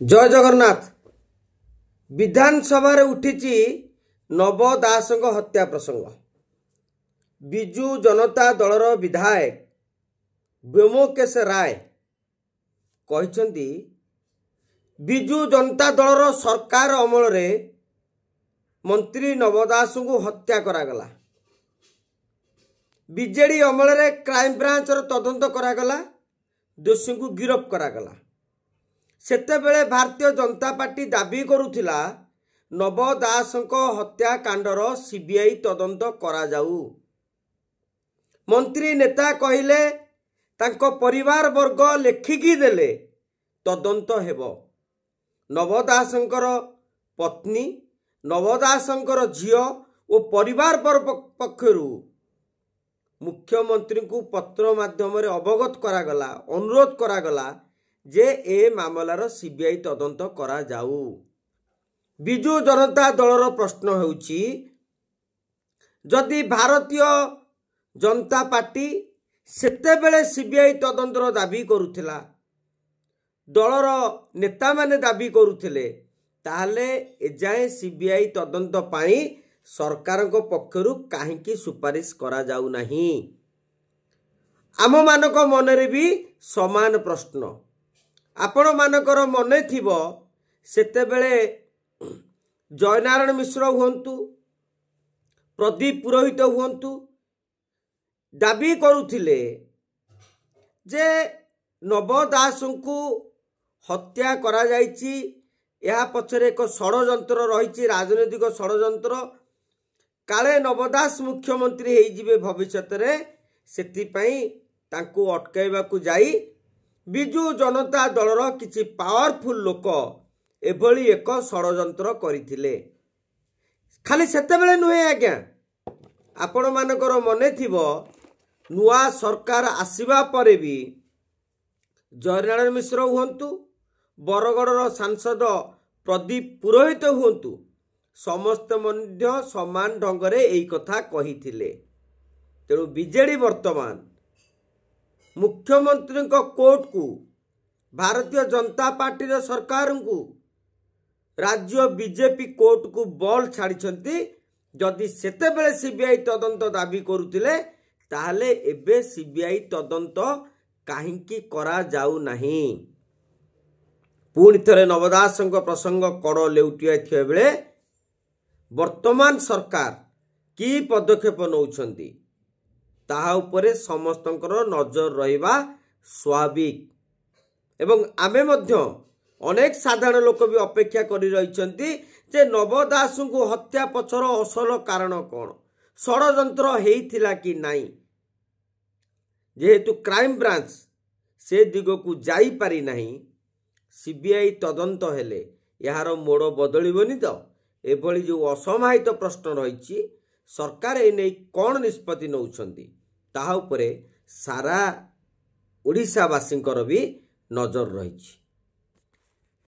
जय जगन्नाथ। विधानसभा उठी नव दास हत्या प्रसंग। विजु जनता दलर विधायक व्योमकेश राय कहते विजु जनता दलर सरकार अमल रे मंत्री नव दास को हत्या करागला। बीजेडी अमल रे क्राइम ब्रांच तदंत करागला, दोषी को गिरफ करागला। सेतेबेले भारतीय जनता पार्टी दाबी करुथिला नव दास हत्याकांडर सीबीआई तदंत करा जाऊ। मंत्री नेता कहिले तांको परिवार वर्ग लेखिकी देले तदंत हेबो। नव दासंकर पत्नी, नव दासंकर झियो और परिवार पक्षरु मुख्यमंत्री को पत्र माध्यम अवगत करागला, अनुरोध करागला जे ए मामलार सीबीआई तदंत करा जाऊ। विजु जनता दलर प्रश्न हेउची जदि भारतीय जनता पार्टी सेतेबेले सीबीआई तदंतर दाबी करुथिला, दलर नेता माने दाबी करुथिले, ताहले एजाए सीबीआई तदंत पाई सरकार को पक्षरु काहेकि सुपारिश करा जाऊ नहीं। आम मानक मनरे भी समान प्रश्न। आपण मानकर मने थिबो सेतेबेले जयनारायण मिश्र हुंतु, प्रदीप पुरोहित हुंतु दाबी करुथिले जे नव दास को हत्या करा जायछि, या पछरे एक षडयंत्र रहिछि, राजनीतिक षडयंत्र। काले नवदास मुख्यमंत्री हेइ जिवे भविष्यत रे, सेति पई तांको अटकाइबाकू जाई विजु जनता दलर किछि पावरफुल लोक एभली एक षडयंत्र करिथिले। खाली सेतेबेले नुहे आज्ञा, आपण मानकर मने थिबो नुआ सरकार आसीबा परे भी जयनारायण मिश्र हुंतु, बरगड़र सांसद प्रदीप पुरोहित हुंतु, समस्त मध्य समान ढंगरे एई कथा कहिथिले। तेणु बीजेडी वर्तमान मुख्यमंत्री कोर्ट को, भारतीय जनता पार्टी सरकार को, राज्य बीजेपी कोर्ट को बॉल छाड़ी। जदि सेतेबेले सीबीआई तदंत दाबी करुथिले ताहले एबे सीबीआई तदंत काहींकी करा जाऊ नहीं। पुणी थरे नवदास प्रसंग कड़ लेउटिया थिया बेले वर्तमान सरकार की पदक्षेप नौछंती ताहा उपरे समस्तंकर नजर रहिबा स्वाभाविक। एवं आमे मध्य अनेक साधारण लोक भी अपेक्षा करि रहिछंती जे नव दास को हत्या पछर असल कारण कौन, षडयंत्र हेइथिला कि नाही। जेहेतु क्राइम ब्रांच से दिग को जाई पारि नाही, सीबीआई तदंत हेले यार मोड़ बदलिबनी तो। एभली जो असमाहित प्रश्न रही सरकार एने कौन निष्पत्ति नौछंती ताहा उपरे सारा ओडिशावासींकर भी नजर रही।